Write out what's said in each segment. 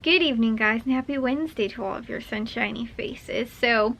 Good evening, guys, and happy Wednesday to all of your sunshiny faces. So,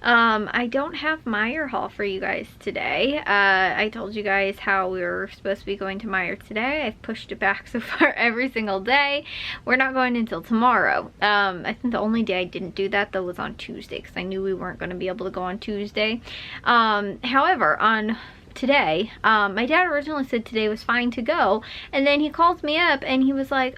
I don't have Meijer haul for you guys today. I told you guys how we were supposed to be going to Meijer today. I've pushed it back so far every single day. We're not going until tomorrow. I think the only day I didn't do that, though, was on Tuesday, because I knew we weren't going to be able to go on Tuesday. However, on today, my dad originally said today was fine to go, and then he calls me up and he was like,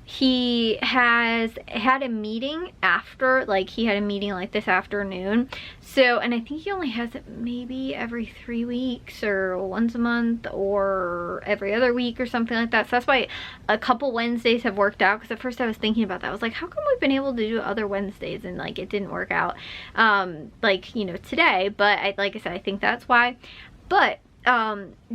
he has had a meeting after, like he had a meeting like this afternoon. So, and I think he only has it maybe every 3 weeks or once a month or every other week or something like that. So that's why a couple Wednesdays have worked out, because at first I was thinking about that. I was like, how come we've been able to do other Wednesdays and like it didn't work out like, you know, today. But like I said, I think that's why. But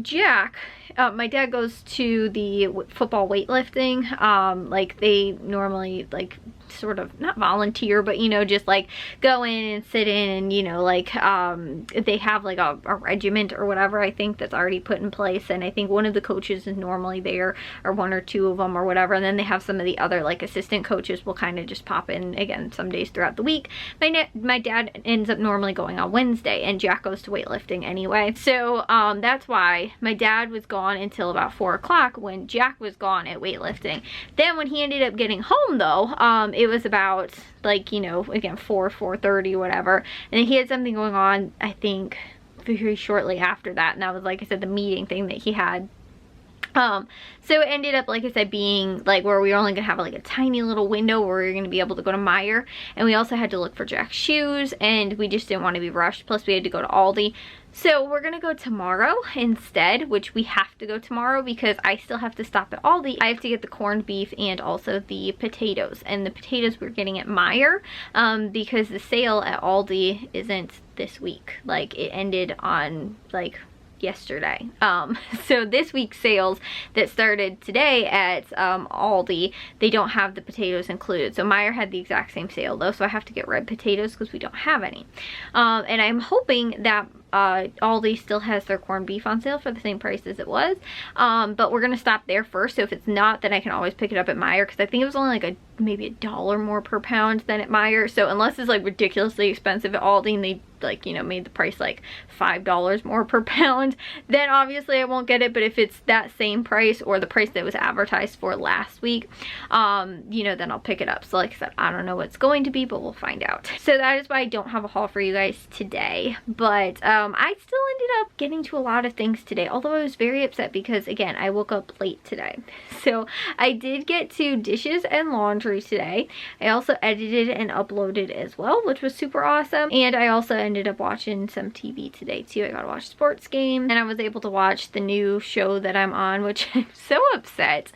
Jack, my dad goes to the football weightlifting. Like they normally like sort of not volunteer, but you know, just like go in and sit in, and you know, like they have like a regiment or whatever, I think, that's already put in place, and I think one of the coaches is normally there, or one or two of them or whatever, and then they have some of the other like assistant coaches will kind of just pop in again some days throughout the week. My dad ends up normally going on Wednesday, and Jack goes to weightlifting anyway, so that's why my dad was gone until about 4 o'clock when Jack was gone at weightlifting. Then when he ended up getting home, though, it was about like, you know, again 4:30 whatever, and he had something going on, I think very shortly after that, and that was, like I said, the meeting thing that he had. So it ended up, like I said, being like where we were only gonna have like a tiny little window where we were gonna be able to go to Meijer, and we also had to look for Jack's shoes, and we just didn't want to be rushed, plus we had to go to Aldi. So we're gonna go tomorrow instead, which we have to go tomorrow because I still have to stop at Aldi. I have to get the corned beef and also the potatoes, and the potatoes we're getting at Meijer because the sale at Aldi isn't this week. Like it ended on like yesterday. So this week's sales that started today at Aldi, they don't have the potatoes included. So Meijer had the exact same sale though, so I have to get red potatoes because we don't have any. And I'm hoping that Aldi still has their corned beef on sale for the same price as it was, but we're gonna stop there first. So if it's not, then I can always pick it up at Meijer, because I think it was only like maybe $1 more per pound than at Meijer. So unless it's like ridiculously expensive at Aldi and they like, you know, made the price like $5 more per pound, then obviously I won't get it. But if it's that same price or the price that was advertised for last week, you know, then I'll pick it up. So like I said, I don't know what it's going to be, but we'll find out. So that is why I don't have a haul for you guys today. But I still ended up getting to a lot of things today, although I was very upset because, again, I woke up late today. So I did get to dishes and laundry today. I also edited and uploaded as well, which was super awesome. And I also ended up watching some TV today too. I got to watch sports game, and I was able to watch the new show that I'm on, which I'm so upset.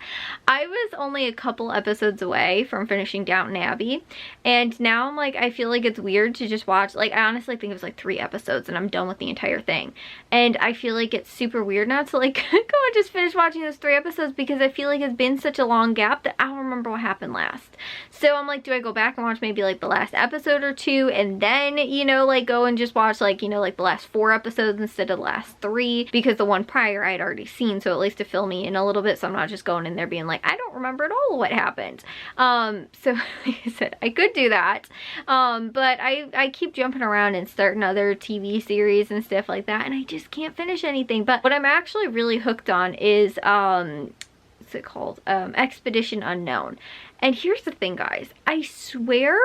I was only a couple episodes away from finishing Downton Abbey, and now I'm like, I feel like it's weird to just watch, like I honestly think it was like 3 episodes and I'm done with the entire thing, and I feel like it's super weird not to like go and just finish watching those 3 episodes, because I feel like it's been such a long gap that I don't remember what happened last. So I'm like, do I go back and watch maybe like the last episode or 2 and then, you know, like go and just watch like, you know, like the last 4 episodes instead of the last 3, because the one prior I'd already seen, so at least to fill me in a little bit, so I'm not just going in there being like, I don't remember at all what happened. So like I said, I could do that, but I keep jumping around and starting other TV series and stuff like that, and I just can't finish anything. But what I'm actually really hooked on is what's it called, Expedition Unknown. And here's the thing, guys, I swear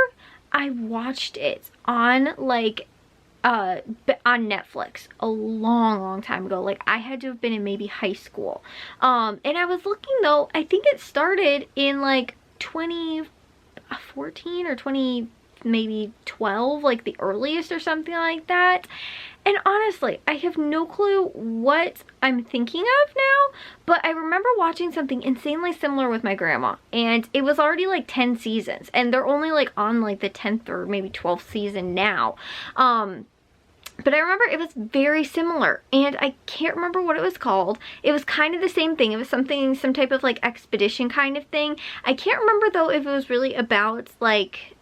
I watched it on like on Netflix a long time ago. Like I had to have been in maybe high school, and I was looking though, I think it started in like 2014 or 20 maybe 12, like the earliest or something like that. And honestly, I have no clue what I'm thinking of now, but I remember watching something insanely similar with my grandma, and it was already like 10 seasons, and they're only like on like the 10th or maybe 12th season now. But I remember it was very similar, and I can't remember what it was called. It was kind of the same thing. It was something, some type of like expedition kind of thing. I can't remember though if it was really about like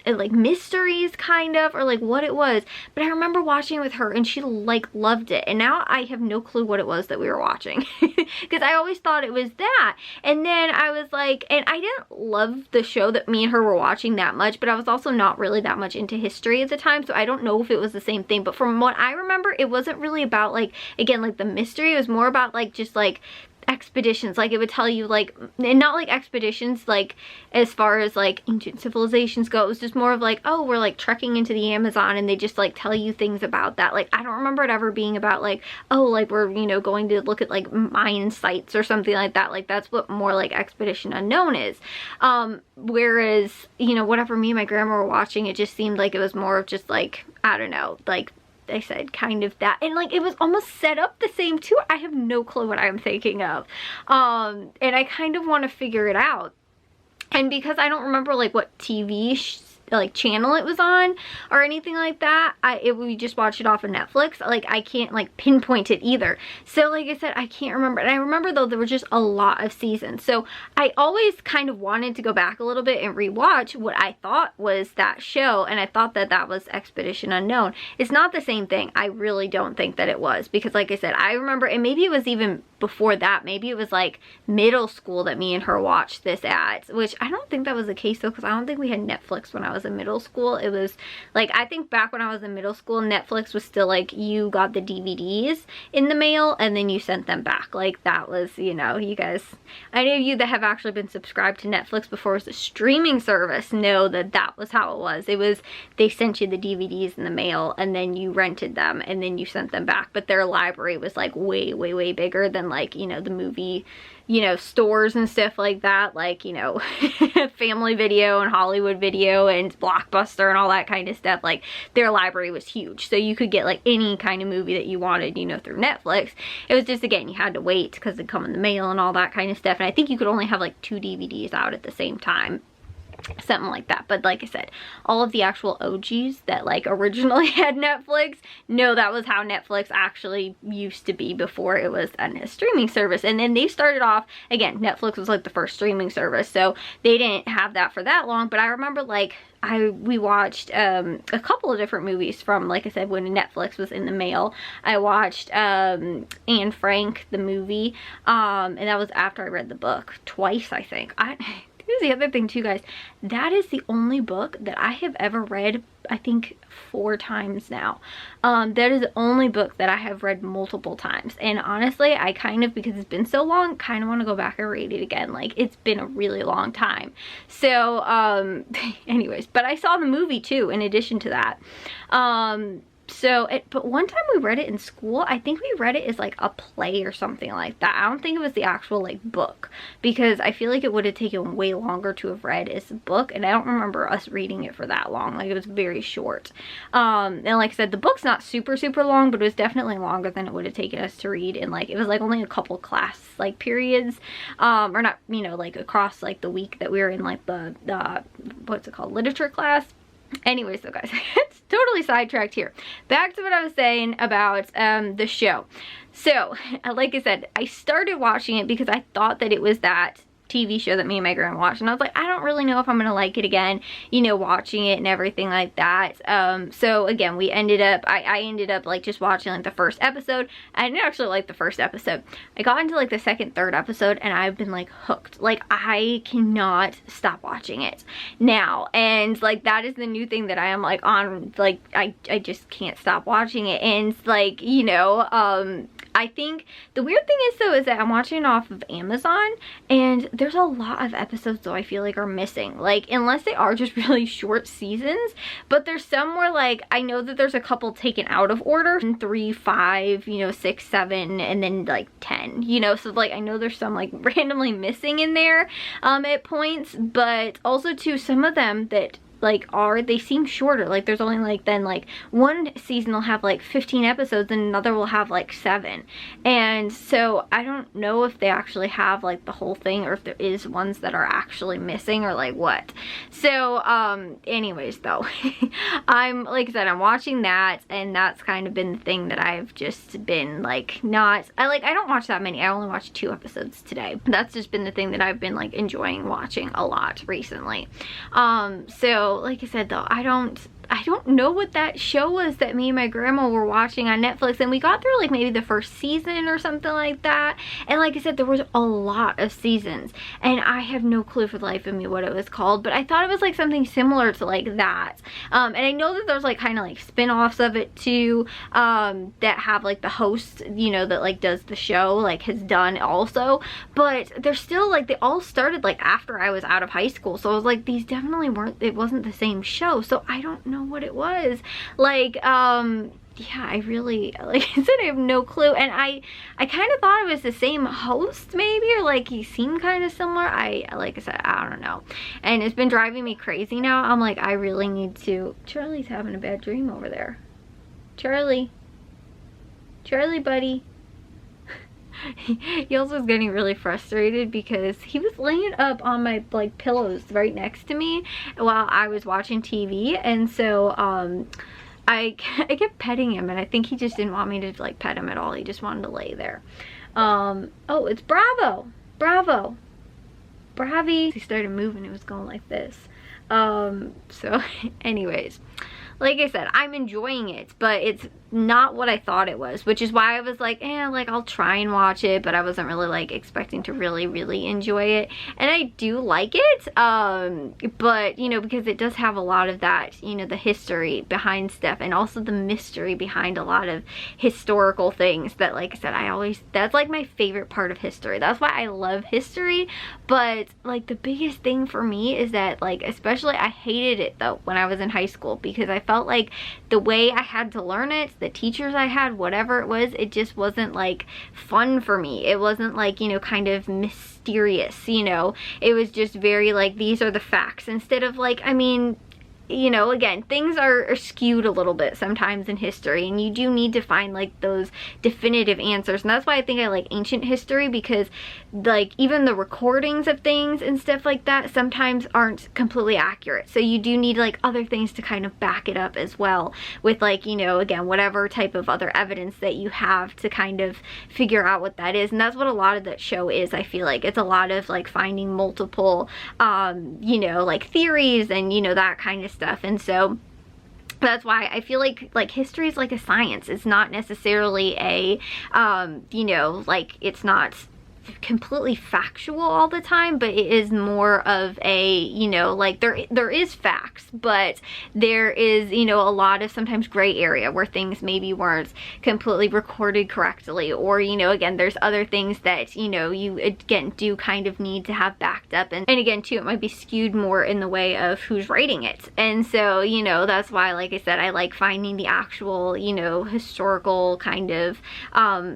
like mysteries kind of, or like what it was. But I remember watching it with her and she like loved it. And now I have no clue what it was that we were watching because I always thought it was that. And then I was like, and I didn't love the show that me and her were watching that much, but I was also not really that much into history at the time. So I don't know if it was the same thing, but from what I remember, it wasn't really about like, again, like the mystery. It was more about like just like expeditions. Like it would tell you like, and not like expeditions like as far as like ancient civilizations go. It was just more of like, oh, we're like trekking into the Amazon, and they just like tell you things about that. Like I don't remember it ever being about like, oh, like we're, you know, going to look at like Mayan sites or something like that. Like that's what more like Expedition Unknown is. Whereas, you know, whatever me and my grandma were watching, it just seemed like it was more of just like, I don't know, like I said, kind of that, and like it was almost set up the same too. I have no clue what I'm thinking of, and I kind of want to figure it out. And because I don't remember like what TV like channel it was on or anything like that, we just watched it off of Netflix. Like I can't like pinpoint it either. So like I said, I can't remember. And I remember though there were just a lot of seasons. So I always kind of wanted to go back a little bit and rewatch what I thought was that show, and I thought that that was Expedition Unknown. It's not the same thing. I really don't think that it was, because like I said, I remember, and maybe it was even before that, maybe it was like middle school that me and her watched this at, which I don't think that was the case though, because I don't think we had Netflix when I was in middle school. It was like, I think back when I was in middle school, Netflix was still like, you got the DVDs in the mail and then you sent them back. Like that was, you know, you guys, any of you that have actually been subscribed to Netflix before as a streaming service know that that was how it was. It was, they sent you the DVDs in the mail and then you rented them and then you sent them back. But their library was like way, way, way bigger than like, you know, the movie, you know, stores and stuff like that, like, you know, Family Video and Hollywood Video and Blockbuster and all that kind of stuff. Like their library was huge, so you could get like any kind of movie that you wanted, you know, through Netflix. It was just, again, you had to wait because it'd come in the mail and all that kind of stuff, and I think you could only have like 2 DVDs out at the same time, something like that. But like I said, all of the actual OGs that like originally had Netflix, no, that was how Netflix actually used to be before it was a streaming service. And then they started off, again, Netflix was like the first streaming service, so they didn't have that for that long. But I remember like we watched a couple of different movies from, like I said, when Netflix was in the mail. I watched Anne Frank, the movie, and that was after I read the book twice, I think. Here's the other thing too, guys. That is the only book that I have ever read, I think 4 times now. That is the only book that I have read multiple times. And honestly, I kind of, because it's been so long, kind of want to go back and read it again. Like, it's been a really long time. So, anyways, but I saw the movie too, in addition to that. But one time we read it in school. I think we read it as like a play or something like that. I don't think it was the actual like book, because I feel like it would have taken way longer to have read as a book, and I don't remember us reading it for that long. Like, it was very short. And like I said, the book's not super long, but it was definitely longer than it would have taken us to read, and like it was like only a couple class like periods, or not, you know, like across like the week that we were in like the what's it called, literature class. Anyways, so guys, it's totally sidetracked here. Back to what I was saying about the show. So, like I said, I started watching it because I thought that it was that TV show that me and my grandma watched, and I was like, I don't really know if I'm gonna like it again, you know, watching it and everything like that. So again, we ended up, I ended up like just watching like the first episode. I didn't actually like the first episode. I got into like the second, third episode, and I've been like hooked. Like, I cannot stop watching it now, and like that is the new thing that I am like on. Like, I just can't stop watching it. And like, you know, I think the weird thing is though, is that I'm watching it off of Amazon, and there's a lot of episodes though I feel like are missing. Like, unless they are just really short seasons, but there's some where like, I know that there's a couple taken out of order, 3, 5, you know, 6, 7, and then like 10, you know, so like I know there's some like randomly missing in there at points, but also too, some of them that like they seem shorter. Like, there's only like, then like one season will have like 15 episodes and another will have like 7, and so I don't know if they actually have like the whole thing, or if there is ones that are actually missing, or like what. So anyways though, I'm, like I said, I'm watching that, and that's kind of been the thing that I've just been like, I don't watch that many. I only watched 2 episodes today. That's just been the thing that I've been like enjoying watching a lot recently. So So like I said though, I don't know what that show was that me and my grandma were watching on Netflix, and we got through like maybe the first season or something like that. And like I said, there was a lot of seasons, and I have no clue for the life of me what it was called, but I thought it was like something similar to like that. And I know that there's like kind of like spin-offs of it too, that have like the host, you know, that like does the show, like has done also, but they're still like, they all started like after I was out of high school. So I was like, these definitely weren't, it wasn't the same show. So I don't know what it was. Like, yeah, I really, like I said, I have no clue. And I kind of thought it was the same host maybe, or like he seemed kind of similar. Like I said, I don't know. And it's been driving me crazy now. I'm like, I really need to, Charlie's having a bad dream over there. Charlie, buddy. He also was getting really frustrated because he was laying up on my like pillows right next to me while I was watching TV, and so I kept petting him, and I think he just didn't want me to like pet him at all. He just wanted to lay there. Oh, it's Bravo, Bravi. He started moving. It was going like this. So anyways, like I said, I'm enjoying it, but it's not what I thought it was, which is why I was like, like I'll try and watch it, but I wasn't really like expecting to really enjoy it. And I do like it, but you know, because it does have a lot of that, you know, the history behind stuff, and also the mystery behind a lot of historical things that, like I said, that's like my favorite part of history. That's why I love history. But like the biggest thing for me is that, like, especially I hated it though when I was in high school, because I felt like the way I had to learn it, the teachers I had, whatever it was, it just wasn't like fun for me. It wasn't like, you know, kind of mysterious, you know. It was just very like, these are the facts, instead of like, I mean, you know, again, things are skewed a little bit sometimes in history, and you do need to find like those definitive answers. And that's why I think I like ancient history, because like even the recordings of things and stuff like that sometimes aren't completely accurate. So you do need like other things to kind of back it up as well, with like, you know, again, whatever type of other evidence that you have to kind of figure out what that is. And that's what a lot of that show is. I feel like it's a lot of like finding multiple you know, like theories and, you know, that kind of stuff. And so that's why I feel like history is like a science. It's not necessarily a you know, like it's not completely factual all the time, but it is more of a, you know, like there is facts, but there is, you know, a lot of sometimes gray area where things maybe weren't completely recorded correctly, or, you know, again, there's other things that, you know, you again do kind of need to have backed up, and again too, it might be skewed more in the way of who's writing it. And so, you know, that's why, like I said, I like finding the actual, you know, historical kind of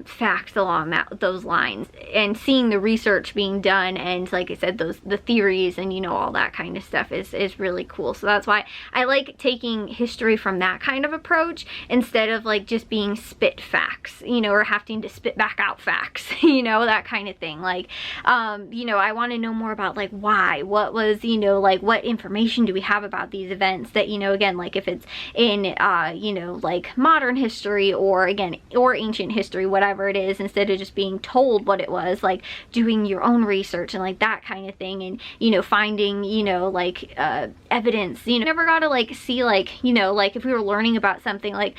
facts along those lines, and seeing the research being done, and like I said, the theories and, you know, all that kind of stuff is really cool. So that's why I like taking history from that kind of approach, instead of like just being spit facts, you know, or having to spit back out facts, you know, that kind of thing. Like you know, I want to know more about like why, what was, you know, like what information do we have about these events that, you know, again, like if it's in you know, like modern history, or again, or ancient history, whatever it is, instead of just being told what it was, like doing your own research and like that kind of thing, and, you know, finding, you know, like evidence. You know, never got to like see, like, you know, like if we were learning about something, like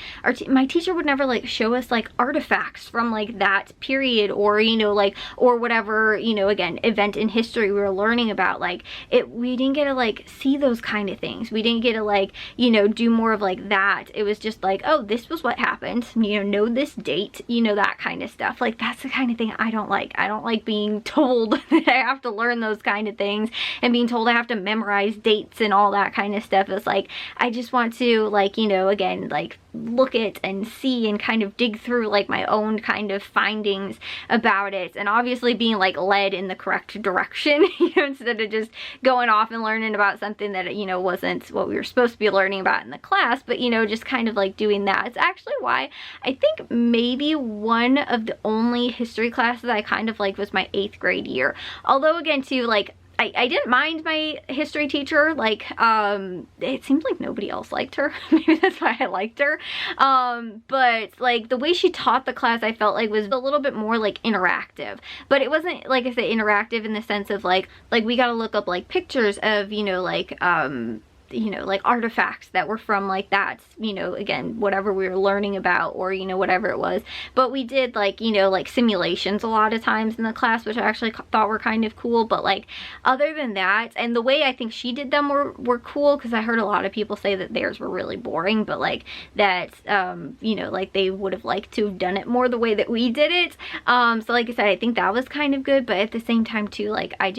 my teacher would never like show us like artifacts from like that period, or, you know, like, or whatever, you know, again, event in history we were learning about. Like we didn't get to like see those kind of things. We didn't get to like, you know, do more of like that. It was just like, oh, this was what happened, you know this date, you know, that kind of stuff. Like that's the kind of thing I don't like. I don't like being told that I have to learn those kind of things, and being told I have to memorize dates and all that kind of stuff. It's like, I just want to, like, you know, again, like look at and see and kind of dig through like my own kind of findings about it, and obviously being like led in the correct direction, you know, instead of just going off and learning about something that, you know, wasn't what we were supposed to be learning about in the class, but, you know, just kind of like doing that. It's actually why I think maybe one of the only history classes I kind of liked was my 8th grade year. Although again too, like I didn't mind my history teacher. Like it seemed like nobody else liked her. Maybe that's why I liked her. But like the way she taught the class, I felt like was a little bit more like interactive. But it wasn't, like I said, interactive in the sense of like we got to look up like pictures of, you know, like you know, like artifacts that were from like that, you know, again, whatever we were learning about, or, you know, whatever it was. But we did like, you know, like simulations a lot of times in the class, which I actually thought were kind of cool. But like, other than that, and the way I think she did them were cool, because I heard a lot of people say that theirs were really boring, but like that, you know, like they would have liked to have done it more the way that we did it. So like I said, I think that was kind of good, but at the same time too, like I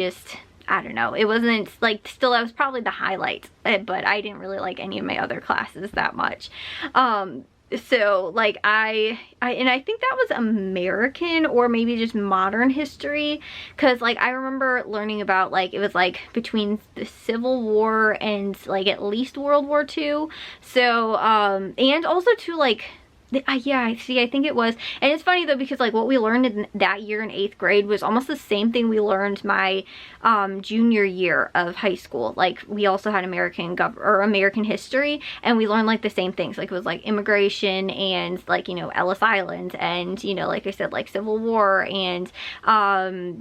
don't know, it wasn't like, still that was probably the highlight, but I didn't really like any of my other classes that much. So like and I think that was American or maybe just modern history, because like I remember learning about like, it was like between the Civil War and like at least World War II. So and also too, like yeah, see, I think it was. And it's funny though, because like what we learned in that year in 8th grade was almost the same thing we learned my junior year of high school. Like we also had American history, and we learned like the same things. Like it was like immigration and like, you know, Ellis Island, and, you know, like I said, like Civil War and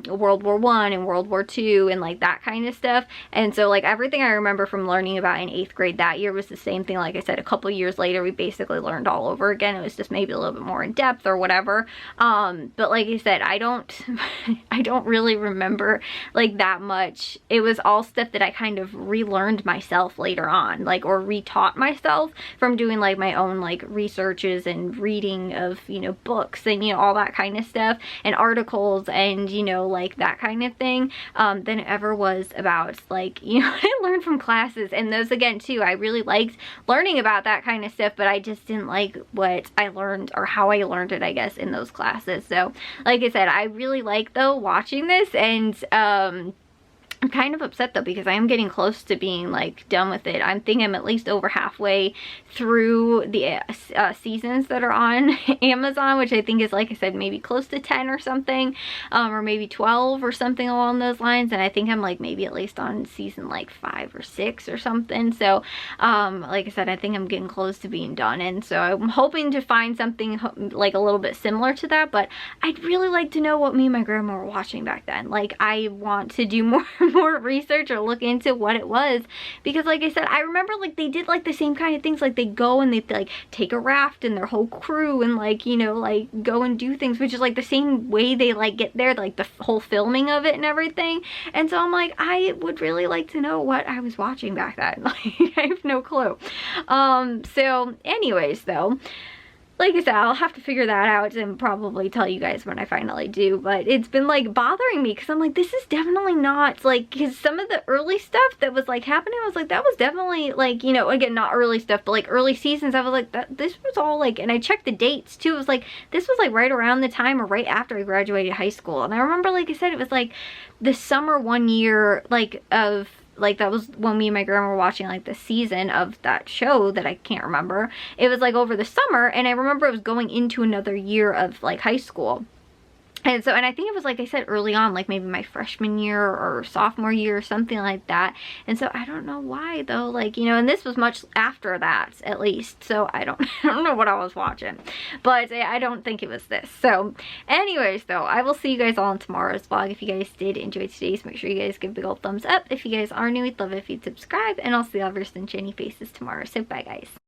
World War I and World War II and like that kind of stuff. And so like everything I remember from learning about in 8th grade that year was the same thing. Like I said, a couple years later we basically learned all over again. It was just maybe a little bit more in depth or whatever. But like I said, I don't really remember like that much. It was all stuff that I kind of relearned myself later on, like, or retaught myself from doing like my own like researches and reading of, you know, books and, you know, all that kind of stuff, and articles and, you know, like that kind of thing, than it ever was about like, you know, what I learned from classes. And those again too, I really liked learning about that kind of stuff, but I just didn't like what I learned, or how I learned it, I guess, in those classes. So like I said, I really like though watching this, and I'm kind of upset though, because I am getting close to being like done with it. I think I'm at least over halfway through the seasons that are on Amazon, which I think is, like I said, maybe close to 10 or something, or maybe 12 or something along those lines. And I think I'm like maybe at least on season like 5 or 6 or something. So like I said, I think I'm getting close to being done, and so I'm hoping to find something like a little bit similar to that. But I'd really like to know what me and my grandma were watching back then. Like I want to do more research or look into what it was, because like I said, I remember like they did like the same kind of things. Like they go and they like take a raft and their whole crew and like, you know, like go and do things, which is like the same way they like get there, like the whole filming of it and everything. And so I'm like, I would really like to know what I was watching back then. Like I have no clue. So anyways though, like I said, I'll have to figure that out and probably tell you guys when I finally do. But it's been like bothering me, because I'm like, this is definitely not like, because some of the early stuff that was like happening, I was like, that was definitely like, you know, again, not early stuff, but like early seasons, I was like, this was all like, and I checked the dates too. It was like, this was like right around the time or right after I graduated high school. And I remember, like I said, it was like the summer one year, like of, like that was when me and my grandma were watching like the season of that show that I can't remember. It was like over the summer, and I remember it was going into another year of like high school. And so, and I think it was, like I said, early on, like maybe my freshman year or sophomore year or something like that. And so I don't know why though, like, you know, and this was much after that at least. So I don't know what I was watching, but I don't think it was this. So anyways though, I will see you guys all in tomorrow's vlog. If you guys did enjoy today's, make sure you guys give a big old thumbs up. If you guys are new, we'd love it if you'd subscribe, and I'll see all of your sunshiny faces tomorrow. So bye guys.